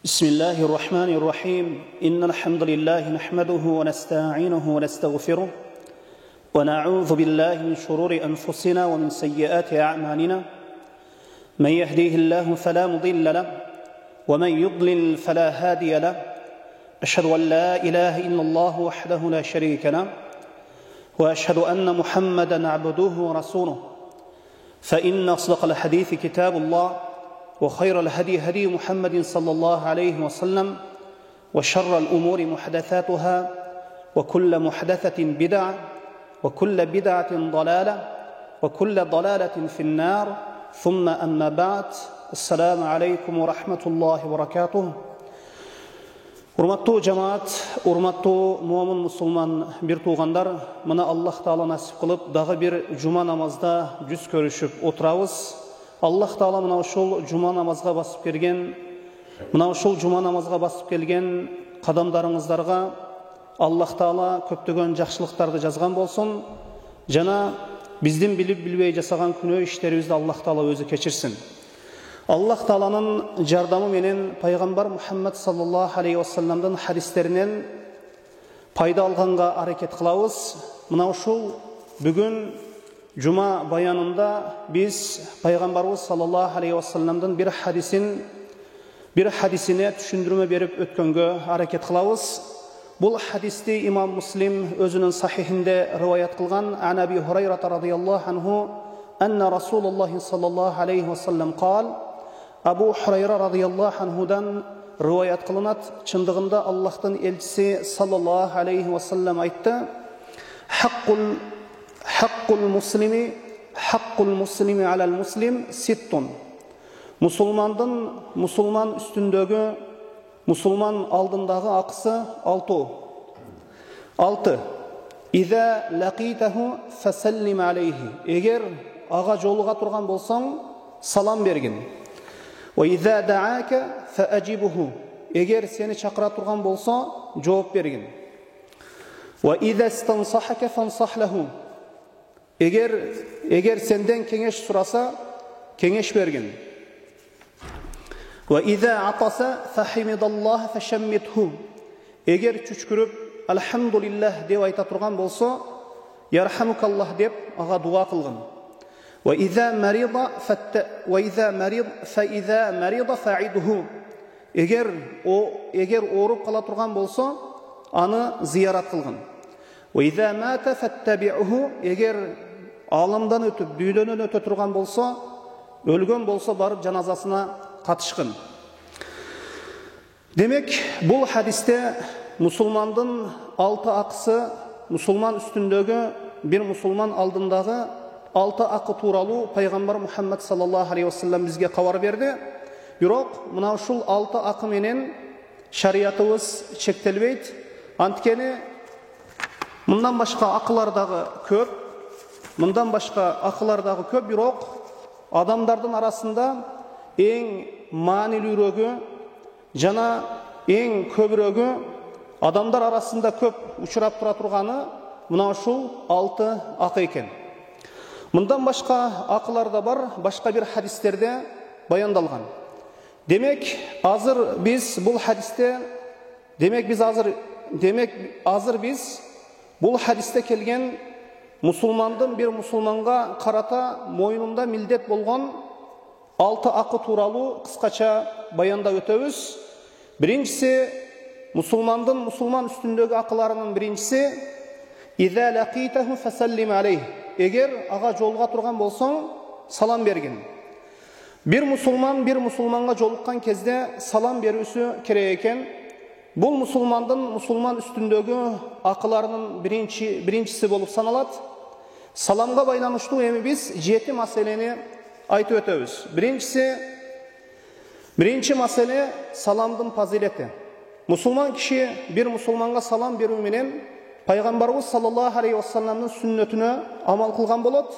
بسم الله الرحمن الرحيم إن الحمد لله نحمده ونستعينه ونستغفره ونعوذ بالله من شرور أنفسنا ومن سيئات أعمالنا من يهديه الله فلا مضل له ومن يضلل فلا هادي له أشهد أن لا إله إلا الله وحده لا شريك له وأشهد أن محمدا عبده ورسوله فإن أصدق الحديث كتاب الله وخير الهدي هدي محمد صلى الله عليه وسلم وشر الأمور محدثاتها وكل محدثة بدعة وكل بدعة ضلالة وكل ضلالة في النار ثم أما بعد السلام عليكم ورحمة الله وبركاته. Урматтуу жамаат, урматтуу муамин мусулман бир туугандар, мына Аллах Таала насип кылып, дагы бир жума намазда жүз көрүшүп отурабыз. Аллах Таала мына ушул жума намазга басып келген, кадамдарыңыздарга Аллах Таала көптөгөн жакшылыктарды жазган болсун, жана биздин билип билбей жасаган күнөө иштерибизди Аллах Таала өзү кечирсин. Аллах Тааланын жардамы менен пайгамбар Мухаммад саллаллаху алейхи вассаламдын хадистеринен пайда алганга аракет кылабыз. Мына ушул бүгүн Жума баянында biz пайгамбарыбыз саллаллаху алейхи вассаламдын бир хадисине түшүндүрмө берип өткөнгө аракет кылабыз. Бул хадисти имам Муслим өзүнүн сахихинде риваят кылган. Ан Аби Хурайра радийаллаху анху анна Расулуллах саллаллаху алейхи вассалам кал. Абу Хурайра радийаллаху анхудан риваят кылынат. Чындыгында Аллахтын элчиси саллаллаху алейхи вассалам айтты: Haqqul muslimi alal muslim sittun. Musulman üstündögü, musulman aldındagı akısı 6. İza laqitahu fasallim aleyhi. Eğer ağa joluga turgan bolsaң, salam bergin. Ve iza da'aka faajibuhu. Eğer seni çakıra turgan bolsa, жооп bergin. Ve iza istansahaka fansah lahu. Eğer senden kengeş surasa, kengeş bergin. Ve iza atasa fahimidallah fashammithu. Eğer çüçkürüp elhamdülillah dep ayta turgan bolsa, yarhamukallah dep aga dua kılgın. Ve iza marida fa'idhu. Eğer orup kala turgan bolsa, anı ziyaret kılgın. Ve iza mata fattabi'uhu. Eğer alımdan ötüp, düydönön öte turgan bolsa, ölgön bolsa barıp janazasına katışkın. Demek bu hadiste musulmandın 6 akısı, musulman üstündögü bir musulman aldındağı 6 akı turalı Peygamber Muhammed sallallahu aleyhi ve sellem bizge kavar verdi. Bирок mına ушул 6 akı menen şariatыбыз çektelbeyt. Antkeni mындан башка акылардағы көп, бирок адамдардын арасында эң маанилүүрөгү жана эң көбүрөгү адамдар арасында көп учурап тура турганы мына ушул 6 акы экен. Мындан башка акылар да бар, башка бир хадистерде баяндалган. Демек biz бұл hadiste келген musulmandın bir musulmanga karata moyununda mildet bolgan 6 akı turalı kıskaça bayanda ötöbüz. Birincisi, musulman üstündögü akılarının birincisi İza laqitahu fasallim aleyh. Eğer ağa jolga turgan bolsaң, salam bergin. Bir musulmanga jolukkan kezde salam berүүsü керек eken. Бұл musulman üstündögü akılarının birincisi bolup sanalat. Salamga baylanıştуу эми biz 7 maseleni aytып ötöbüz. Birinci masele salamdın fazileti. Musulman kişi bir musulmanga salam berүү menen Peygamberimiz sallallahu aleyhi ve sellem'in sünnetine amal kılgan bolot.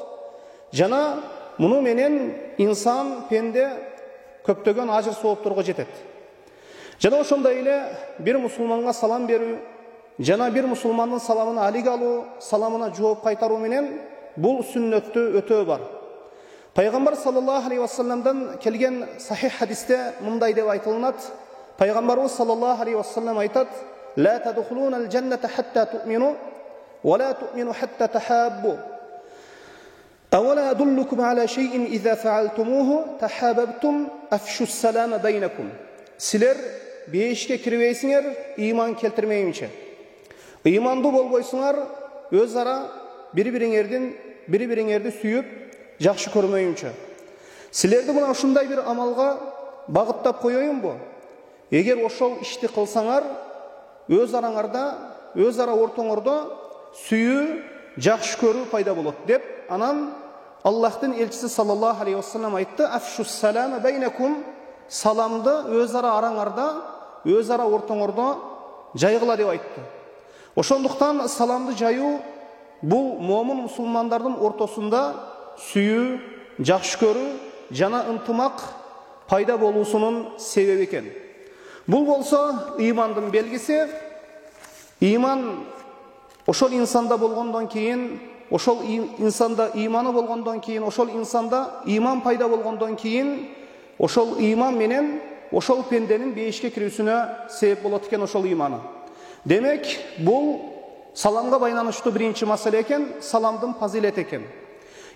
Jana munu menen insan pende köptөгөн ajır soopторго жетет. Жана ошондой эле bir musulmanga salam berүү, жана bir musulmandын salamына алик алуу, salamına жооп кайтаруу менен бул сүннөттү өтөө бар. Пайгамбар саллаллаху алейхи ва салламдан келген сахих хадисте мындай деп айтылынат: Пайғамбарыбыз саллаллаху алейхи вассалам айтат: "Ла тадхулунал джанната хатта ту'мину, ва ла ту'мину хатта тахаббу. Авала адуллукум аля шейин иза фаалтумуху тахаббтум афшус салама байнакум." Силер бейишке кирбейсиңер, иман келтирмейинче. Иманды болбойсуңар, өз ара бири-бириңерди сүйүп, жакшы көрмөйүнчө. Силерди мына ушундай бир амалга багыттап коеюнбу? Эгер ошол ишти кылсаңар, өз араңарда, өз ара ортоңордо сүйүү, жакшы көрүү пайда болот деп, анан Аллахтын элчиси саллаллаху алейхи вассалам айтты: "Афшус салама байнакум", саламды өз ара араңарда, өз ара ортоңордо жайгыла деп айтты. Ошондуктан саламды жайуу бул момун мусулмандардын ортосунда сүйүү, жакшы көрүү жана ынтымак пайда болуусунун себеби экен. Бул болсо имандын белгиси. Иман ошол инсанда болгондон кийин, ошол инсанда иманы болгондон кийин, ошол инсанда иман пайда болгондон кийин, ошол иман менен ошол пенденин бейишке кирүүсүнө себеп болот экен ошол иманы. Демек, бул саламга байланыштуу биринчи маселе экен, саламдын фазилети экен.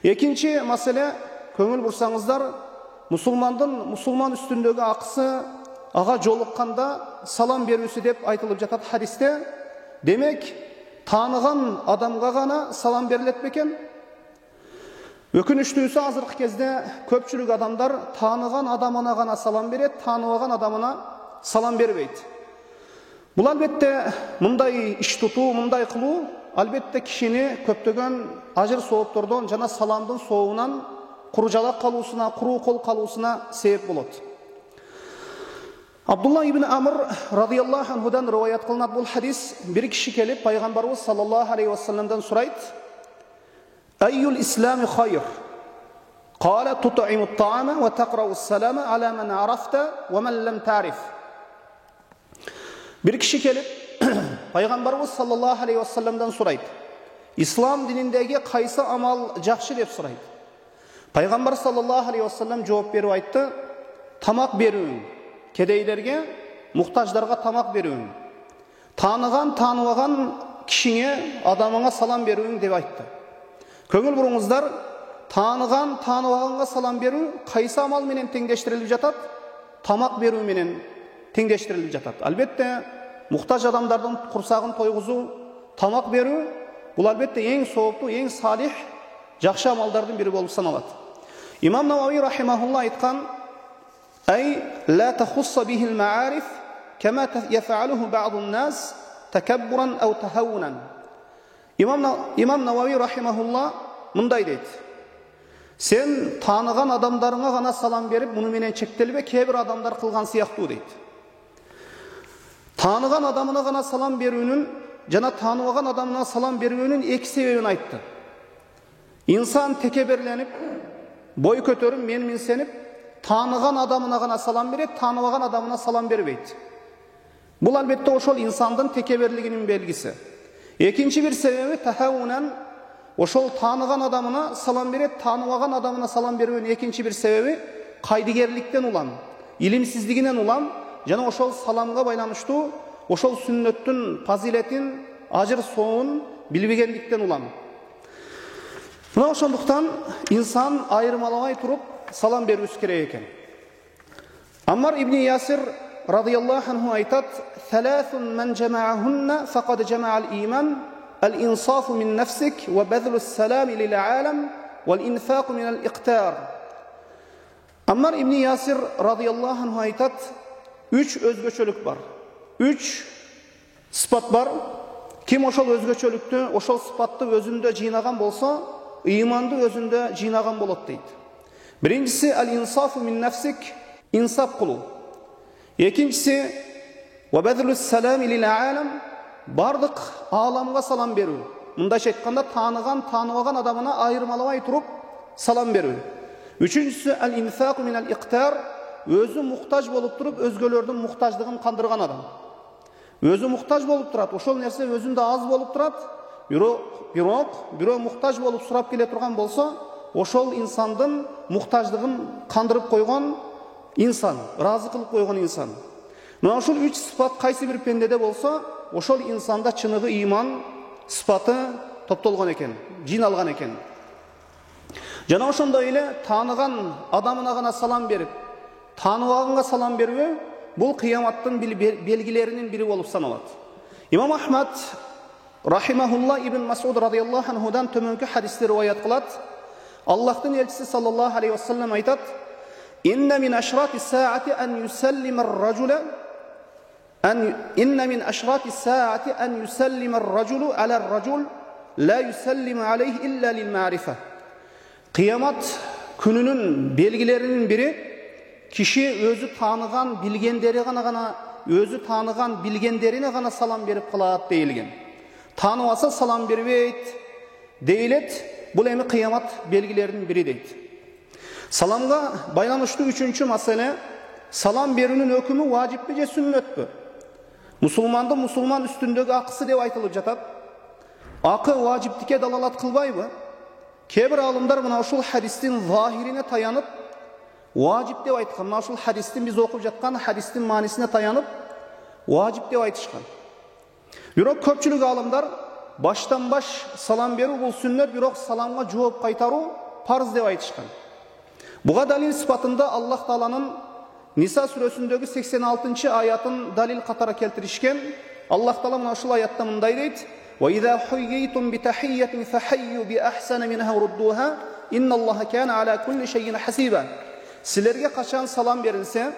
Экинчи маселе, көңүл бурсаңыздар, мусулман үстүндөгү акысы ага жолукканда салам берүүсү деп айтылып жатат хадисте. Демек, тааныган адамга гана салам берилет бекен? Өкүнүчтүүсү азыркы кезде көпчүлүк адамдар тааныган адамына гана салам берет, тааныбаган адамына салам бербейт. Бул албетте мындай иш тутуу, мындай кылуу албетте кишини көптөгөн ажыр сооптордон жана саламдын соогунан куру жалак калуусуна, куру кол калуусуна себеп болот. Абдулла ибн Амр радияллаху анхудан риваят кылынат бул хадис. Бир киши келип пайгамбарыбыз саллаллаху алейхи вассаламдан сурайт: "Айюл ислами хайр?" Кала: "Тут'иму ат-та'ама ва тaqra'u as-салама ала ман арафта ва ман лам та'риф." Бир киши келип пайгамбарыбыз саллаллаху алейхи вассаламдан сурайт: "Ислам дининдеги кайсы амал жакшы?" деп сурайт. Пайгамбар саллаллаху алейхи вассалам жооп берип айтты: "Тамак берүү, кедейлерге, муктаждарга тамак берүүң, тааныбаган кишиңе, адамыңа салам берүүң" деп айтты. Көңүл буруңуздар, тааныбаганга салам берүү кайсы амал менен теңдештирилип жатат? Тамак берүү менен теңдештирилип жатат. Албетте, муктаж адамдардын курсагын тойгузуу, тамак берүү бул албетте эң сооптуу, эң салих, жакшы амалдардын бири болуп саналат. Имам Навави рахимахулла айткан: "Ай ла тахусса бихил ма'ариф кама яф'алуху бa'дун нас такаббуран ау тахавунан." Имам Навави рахимахулла мындай дейт: "Сен тааныган адамдарыңа гана салам берип, муну менен чектелбе, кээ бир адамдар кылган сыяктуу" дейт. Тааныган адамына гана салам берүүнүн жана тааныбаган адамына салам берүүнүн эки себебин айтты. Инсан текеберленип, бой көтөрүп, менминсенип, тааныган адамына гана салам берет, тааныбаган адамына салам бербейт. Бул албетте ошол инсандын текеберлигинин белгиси. Экинчи бир себеби тахавунан, ошол тааныган адамына салам берет, тааныбаган адамына салам берүүнүн экинчи бир себеби кайдыгерликтен улам, илимсиздигинен улам, жана ошол саламга байланыштуу, ошол сүннөттүн фазилетин, ажыр соогун билбегендиктен улам. Мына ошондуктан инсан айырмалабай туруп салам берүүсү керек экен. Аммар ибн Ясир радияллаху анху айтат: "Саласун ман жамаахунна фақад жамаал иман, ал-инсафу мин нафсик ва базлу ас-салами лил алам вал инфақу мин ал-иқтар." Аммар ибн Ясир радияллаху анху айтат: "Үч өзгөчөлүк бар. Үч сыпат бар. Ким ошол өзгөчөлүктү, ошол сыпатты өзүндө жыйнаган болсо, иманды өзүндө жыйнаган болот" дейт. Биринчиси ал-инсафу мин нафсик, инсап кылуу. Экинчиси ва базлу салами лил алам, бардык ааламга салам берүү. Мындайча айтканда, тааныбаган адамына айырмалабай туруп салам берүү. Үчүнчүсү ал-инфақу мин ал-иқтар, өзү муктаж болуп туруп өзгөлөрдүн муктаждыгын кандырган адам. Өзү муктаж болуп турат, ошол нерсе өзүндө аз болуп турат, бирок муктаж болуп сурап келе турган болсо, ошол инсандын муктаждыгын кандырып койгон инсан, разы кылып койгон инсан. Мына ушул 3 sıfat кайсы бир пендеде болсо, ошол инсанда чыныгы иман sıfatı топтолгон экен, жыйналган экен. Жана ошондой эле тааныган адамына гана салам берип, тааныбаганга салам берүү бул кыяматтын белгилеринин бири болуп саналат. Имам Ахмад рахимахулла ибн Масуд радияллаху анхудан төмөнкү хадисти риваят кылат. Аллахтын элчиси саллаллаху алейхи ва саллям айтат: "Инна мин ашрати саати ан юсаллима ар-раджула инна мин ашрати саати ан юсаллима ар-раджулу ала ар-раджул ла юсаллиму алейхи илля лил-ма'рифа." Кыямат күнүнүн белгилеринин бири киши өзү тааныган билгендерине гана салам берип калат дейилген. Тааныбаса салам бербейт дейилет. Бул эми кыямат белгилеринин бири дейт. Саламга байланыштуу үчүнчү маселе: салам берүүнүн өкүмү важиппи же сүннөтпү? Мусулманды мусулман үстүндөгү акысы деп айтылып жатат. Акы важиптикке далалат кылбайбы? Кээ бир алымдар мына ушул хадистин захирине таянып важип деп айткан. Мына ушул хадистин биз окуп жаткан хадистин маанисине таянып важип деп айтышкан. Бирок көпчүлүк алымдар баштан баш салам берүү бул сүннөт, бирок саламга жооп кайтаруу парыз деп айтышкан. Буга далил сыпатында Аллах Тааланын Ниса сүрөсүндөгү 86 аятын далил катары келтиришкен. Аллах Таала мына ушул аятта мындай дейт: "Ва иза хуййтум би тахиятин фахайю би ахсана минха руддуха, инналлаха кана ала кулли шайин хасиба." Силерге качан салам берилсе,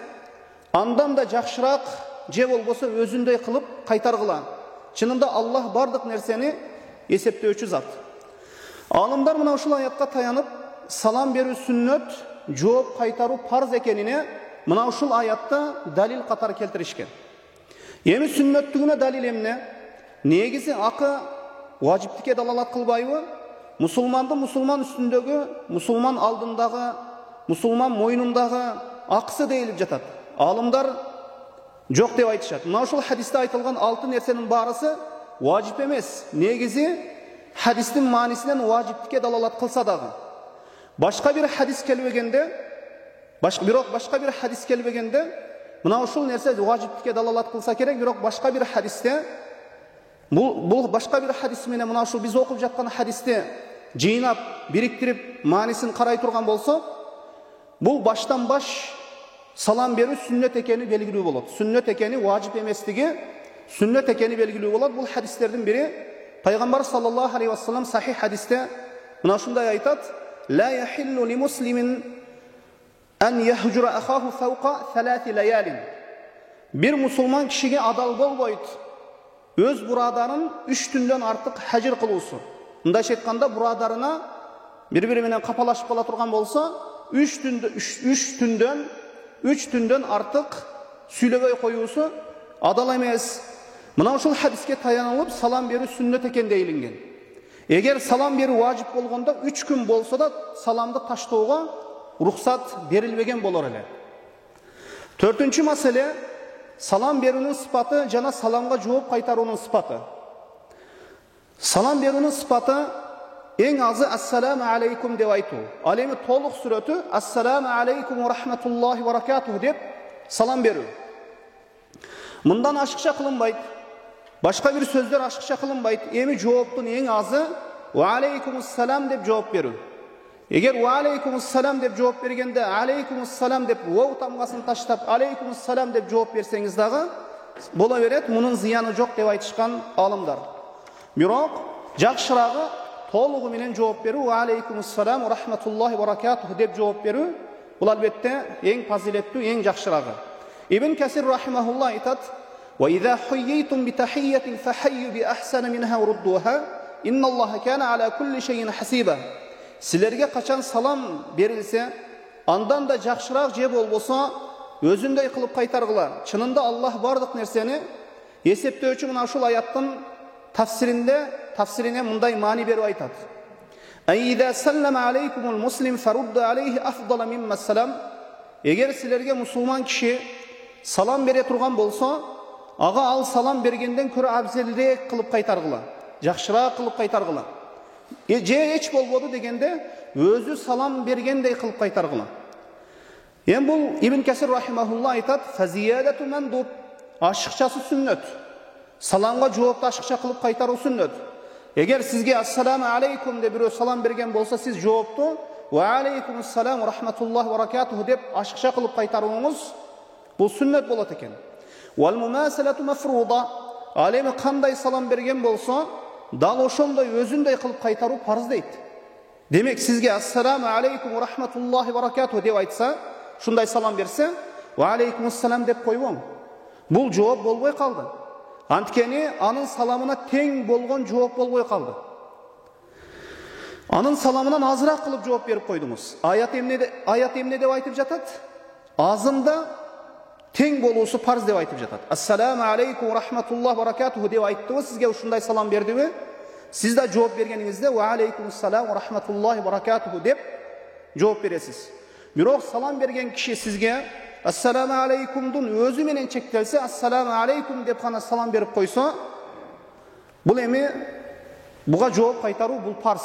андан да жакшыраак же болбосо өзүндөй кылып кайтаргыла. Чынында Аллах бардык нерсени эсептөөчү зат. Алымдар мына ушул аятка таянып, салам берүү сүннөт, жооп кайтаруу парыз экенине мына ушул аятта далил катары келтиришкен. Эми сүннөттүгүнө далил эмне? Негизи акы важиптикке далалат кылбайбы? Мусулманды мусулман үстүндөгү, мусулман алдындагы, мусулман мойнундагы акысы дейилип жатат. Алымдар жок деп айтышат. Мына ушул хадисте айтылган 6 нерсенин барысы важип эмес. Негизи хадистин маанисинен важиптикке далалат кылса дагы. Башка бир хадис келбегенде, мына ушул нерсе важиптикке далалат кылса керек, бирок башка бир хадисте бул башка бир хадис менен мына ушул биз окуп жаткан хадисти жыйнап, бириктирип, маанисин карай турган болсо, бул баштан баш салам берүү сүннөт экени белгилүү болот. Сүннөт экени важип эместиги, сүннөт экени белгилүү болот. Бул хадистердин бири Пайгамбар саллаллаху алейхи ва саллям сахих хадисте мына ушундай айтат: "Ла яхиллу ли муслимин ан яхжура ахаху фаука 3 лаялин." Бир мусулман кишиге адал болбойт өз бурадарын 3 түндөн артык хажир кылуусу. Мындайча айтканда, бурадарына бири-бири менен капалашып кала турган болсо, 3 түндөн артык сүйлөбөй коюусу адал эмес. Мына ушул хадиске таянылып салам берүү сүннөт экен дейилинген. Эгер салам берүү важип болгондо 3 күн болсо да саламды таштоого уруксат берилбеген болор эле. Төртүнчү маселе: салам берүүнүн сыпаты жана саламга жооп кайтаруунун сыпаты. Салам берүүнүн сыпаты эң азы ассаламу алейкум деп айтуу. Ал эми толук сүрөтү ассаламу алейкум ва рахматуллахи ва баракатуху деп салам берүү. Мындан ашыкча кылынбайт. Башка бир сөздөр ашыкча кылынбайт. Эми жооптун эң азы ва алейкумуссалам деп жооп берүү. Эгер ва алейкумуссалам деп жооп бергенде алейкумуссалам деп вау тамгасын таштап алейкумуссалам деп жооп берсеңиз дагы боло берет. Мунун зыяны жок деп айтышкан алымдар. Бирок жакшырагы толугу менен жооп берүү ва алейкумуссалам ва рахматуллахи ва баракатуху деп жооп берүү. Бул албетте эң фазилеттүү, эң жакшырагы. Ибн Касир рахимахулла айтат: "Ва иза хуйитум би тахиятин фахайю би ахсана минха руддуха, инналлаха кана ала кулли шайин хасиба." Силерге качан салам берилсе, андан да жакшыраак же болбосо өзүндөй кылып кайтаргыла. Чынында Аллах бардык нерсени эсептөөчү. Мына ушул аяттын тафсирине мындай маани берип айтат: "Айда саллама алейкумул муслим фарудда алейхи афдала мимма салам." Эгер силерге мусулман киши салам бере турган болсо, ага ал салам бергенден көрө абзелирээк кылып кайтаргыла, жакшыраак кылып кайтаргыла. Же эч болбоду дегенде өзү салам бергендей кылып кайтаргыла. Эми бул Ибн Касир рахимахулла айтат: "Фазиядату мандуб." ашықшасы сүннет. Саламға жоопты ашықша қылып қайтару сүннет. Егер сізге ассаламу алейкум деп біреу салам берген болса, сіз жоопты ва алейкумуссалам рахматуллахи ва баракатуху деп ашықша қылып қайтаруыңыз бұл сүннет болады екен. Вал мумасалату мафруда. Ал эми қандай салам берген болса, дал ошондой өзүндөй кылып кайтаруу парыз дейт. Демек сизге ассаламу алейкум ва рахматуллахи ва баракатуху деп айтса, шундай салам берсе, ва алейкумуссалам деп койбоң. Бул жооп болбой калды. Анткени анын саламына тең болгон жооп болбой калды. Анын саламынан азыраак кылып жооп берип койдуңуз. Аят эмне деп айтып жатат? Азында тең болуусу парыз деп айтып жатат. Ассаламу алейкум рахматуллахи баракатуху деп айттыбы, сизге ушундай салам бердиби? Сиз да жооп бергениңизде ва алейкумуссалам рахматуллахи баракатуху деп жооп бересиз. Бирок салам берген киши сизге ассаламу алейкумдун өзү менен чектелсе, ассаламу алейкум деп гана салам берип койсо, бул эми буга жооп кайтаруу бул парыз.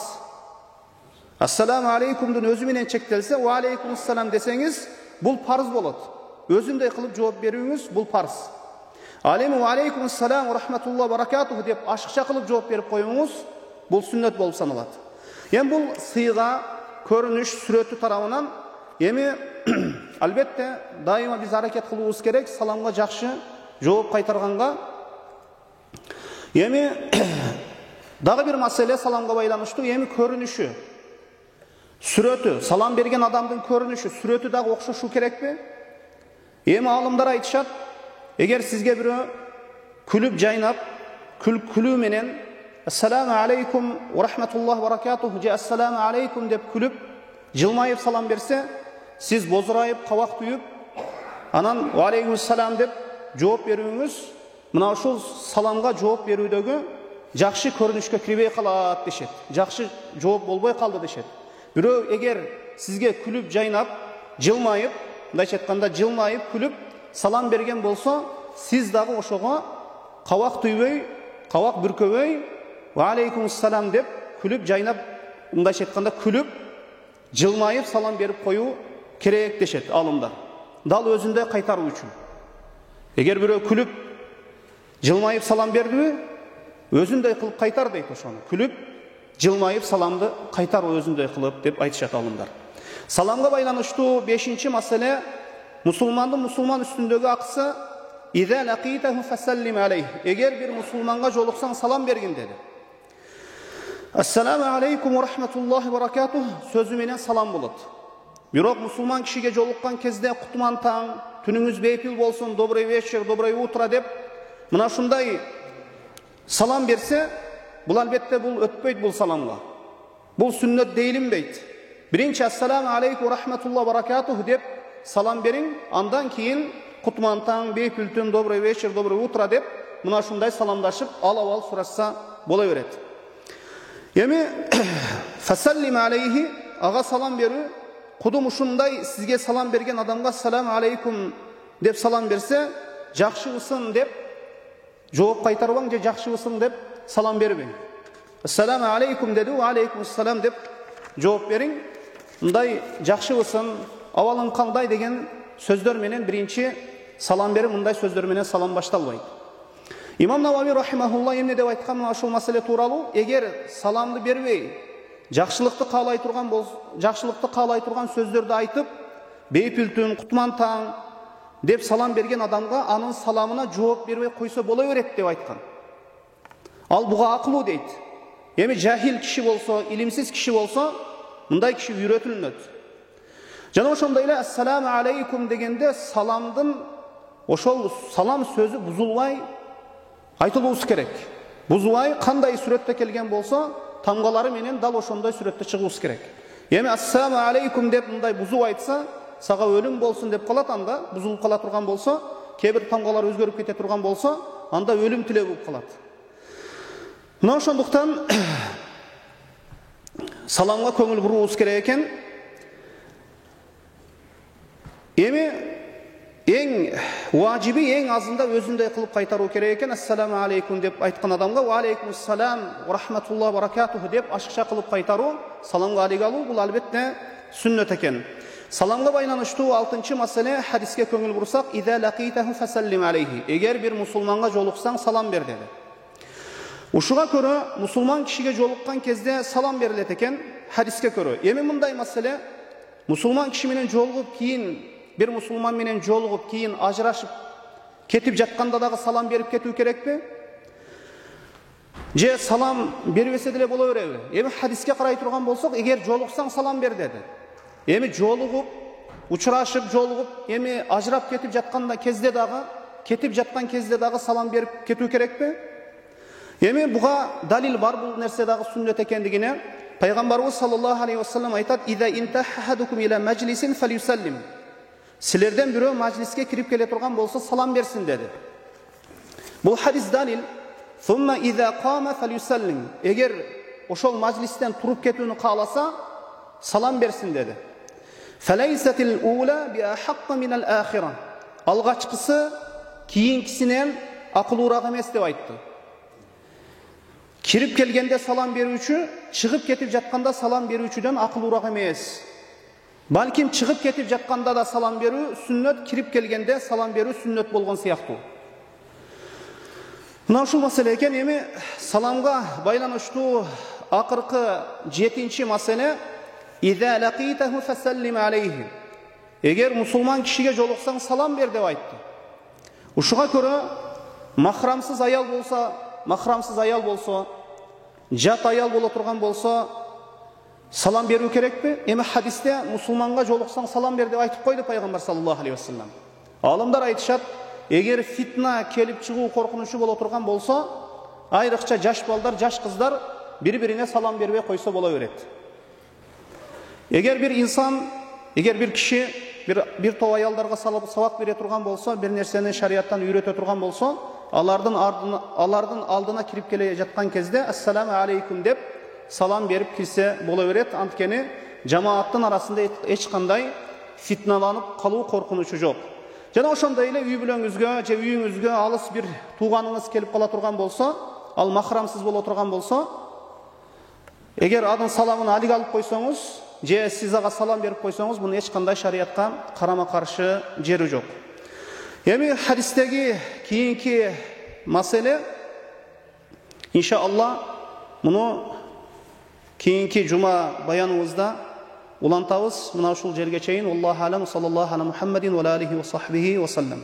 Ассаламу алейкумдун өзү менен чектелсе, ва алейкумуссалам десеңиз, бул парыз болот. Өзүндөй кылып жооп берүүңүз бул парыз. Ал эми ва алейкумуссалам ва рахматуллахи ва баракатуху деп ашыкча кылып жооп берип коюңуз бул сүннет болуп саналат. Эми бул сыйга, көрүнүш, сүрөтү тарабынан эми албетте дайыма биз аракет кылуубуз керек саламга жакшы жооп кайтарганга. Эми дагы бир маселе саламга байланыштуу, эми көрүнүшү, сүрөтү, салам берген адамдын көрүнүшү, сүрөтү дагы окшошу керекпи? Эми алымдар айтышат, эгер сизге бирөө күлүп жайнап, күлүү менен ассаламу алейкум ва рахматуллахи ва баракатуху же ассаламу алейкум деп күлүп, жылмайып салам берсе, сиз бозурайып, кабак түйүп, анан ва алейкумуссалам деп жооп берүүңүз мына ушул саламга жооп берүүдөгү жакшы көрүнүшкө кирбей калат дешет. Жакшы жооп болбой калды дешет. Бирөө эгер сизге күлүп жайнап, жылмайып, мындайча айтканда жылмайып, күлүп салам берген болсо, сиз дагы ошого кабак түйбөй, кабак бүркөбөй, ва алейкумуссалам деп күлүп жайнап, мындайча айтканда күлүп, жылмайып салам берип коюу керек дешет алымдар. Дал өзүндө кайтаруу үчүн. Эгер бирөө күлүп жылмайып салам бердиби, өзүндөй кылып кайтар дейт ошону. Күлүп жылмайып саламды кайтар өзүндөй кылып деп айтышат алымдар. Саламга байланыштуу 5-чи маселе мусулмандын мусулман үстүндөгү акысы иза лакитаху фасаллим алейх. Эгер бир мусулманга жолуксаң салам бергин деди. Ассаламу алейкум ва рахматуллахи ва баракатуху сөзү менен салам болот. Бирок мусулман кишиге жолуккан кезде кутман таң, түнүңүз бейпил болсун, добрый вечер, доброе утро деп мына ушундай салам берсе, бул албетте бул өтпөйт бул саламга. Бул сүннет дейилинбейт. Биринчи ассаламу алейкум ва рахматуллахи ва баракатуху деп салам бериң, андан кийин кутман таң, бейпил түн, добрый вечер, доброе утро деп мына ушундай саламдашып, ал-абал сурашса бола берет. Эми фасаллим алейхи, ага салам берүү, кудум ушундай сизге салам берген адамга ассаламу алейкум деп салам берсе, жакшыбысың деп жооп кайтарбаң же жакшыбысың деп салам бербең. Ассаламу алейкум деди, ва алейкумуссалам деп жооп бериң. Мындай жакшыбысың, абалың кандай деген сөздөр менен биринчи салам берип, мындай сөздөр менен салам башталбайт. Имам Навави рахимахулла эмне деп айткан мына ушул маселе тууралуу? Эгер саламды бербей, жакшылыкты каалай турган сөздөрдү айтып, бейпил түн, кутман таң деп салам берген адамга анын саламына жооп бербей койсо боло берет деп айткан. Ал буга акылуу дейт. Эми жахил киши болсо, илимсиз киши болсо, мындай киши үйрөтүлүнөт. Жана ошондой эле ассаламу алейкум дегенде саламдын ошол салам сөзү бузулбай айтылуусу керек. Бузулбай кандай сүрөттө келген болсо, тамгалары менен дал ошондой сүрөттө чыгуусу керек. Эми ассаламу алейкум деп мындай бузуп айтса, сага өлүм болсун деп калат, анда бузулуп кала турган болсо, кээ бир тамгалар өзгөрүп кете турган болсо, анда өлүм тилөө болуп калат. Мына ошондуктан саламга көңүл буруубуз керек экен. Эми эң важиби, эң азында өзүндөй кылып кайтаруу керек экен. Ассаламу алейкум деп айткан адамга ва алейкумуссалам ва рахматуллахи ва баракатуху деп ашыкча кылып кайтаруу, саламга алик алуу, бул албетте сүннет экен. Salamga байланыштуу 6-нчы маселе хадиске көңүл бурсак, "Иза лакитаху фасаллим алейхи." Эгер бир мусулманга жолуксаң, салам бер деди. Ушуга көрө мусулман кишиге жолуккан кезде салам берилет экен хадиске көрө. Эми мындай маселе, мусулман киши менен жолугуп кийин бир мусулман менен жолугуп кийин ажырашып кетип жатканда дагы салам берип кетүү керекпи? Же салам бербесе деле боло береби? Эми хадиске карай турган болсок, эгер жолуксаң салам бер деди. Эми жолугуп, учурашып, жолугуп, эми ажырап кетип жаткан кезде дагы салам берип кетүү керекпи? Эми буга далил бар, бул нерсе дагы сүннет экендигине. Пайгамбарыбыз саллаллаху алейхи ва саллям айтат: "Иза интахадукум ила маджлисин фалюсаллим." Силерден бирөө маджлиске кирип келе турган болсо салам берсин деди. Бул хадис далил. "Сумма иза қама фалюсаллим." Эгер ошол маджлистен туруп кетүүнү кааласа, салам берсин деди. "Фалайсатил ула биахаққа минал ахира." Алгачкысы кийинкисинен акылуураак эмес деп айтты. Кирип келгенде салам берүүчү, чыгып кетип жатканда салам берүүчүдөн акылуураак эмес. Балким чыгып кетип жатканда да салам берүү сүннөт, кирип келгенде салам берүү сүннөт болгон сыяктуу. Мына ушул маселе экен. Эми саламга байланыштуу акыркы 7-нчи маселе "Иза лакитаху фасаллим алейхи." Эгер мусулман кишиге жолуксаң, салам бер деп айтты. Ушуга көрө махрамсыз аял болсо, жат аял боло турган болсо, салам берүү керекпи? Эми хадисте мусулманга жолуксаң салам бер деп айтып койду пайгамбар саллаллаху алейхи ва саллям. Алымдар айтышат, эгер фитна келип чыгуу коркунучу боло турган болсо, айрыкча жаш балдар, жаш кыздар бири-бирине салам бербей койсо боло берет. Эгер бир киши бир топ аялдарга сабак бере турган болсо, бир нерсени шариаттан үйрөтө турган болсо, алардын алдына кирип келе жаткан кезде "Ассаламу алейкум" деп салам берип кирсе боло берет. Анткени жамааттын арасында эч кандай фитналанып калуу коркунучу жок. Жана ошондой эле үй бүлөңүзгө же үйүңүзгө алыс бир тууганыңыз келип кала турган болсо, ал махрамсыз боло турган болсо, эгер анын саламын алик алып койсоңуз, же сиз ага салам берип койсоңуз, мунун эч кандай шариятка карама-каршы жери жок. Эми хадистеги кийинки маселе, иншаалла, муну кийинки жума баяныбызда улантабыз. Мына ушул жерге чейин. Аллаху алам, саллаллаху ала Мухаммадин ва алейхи ва сахбихи ва саллам.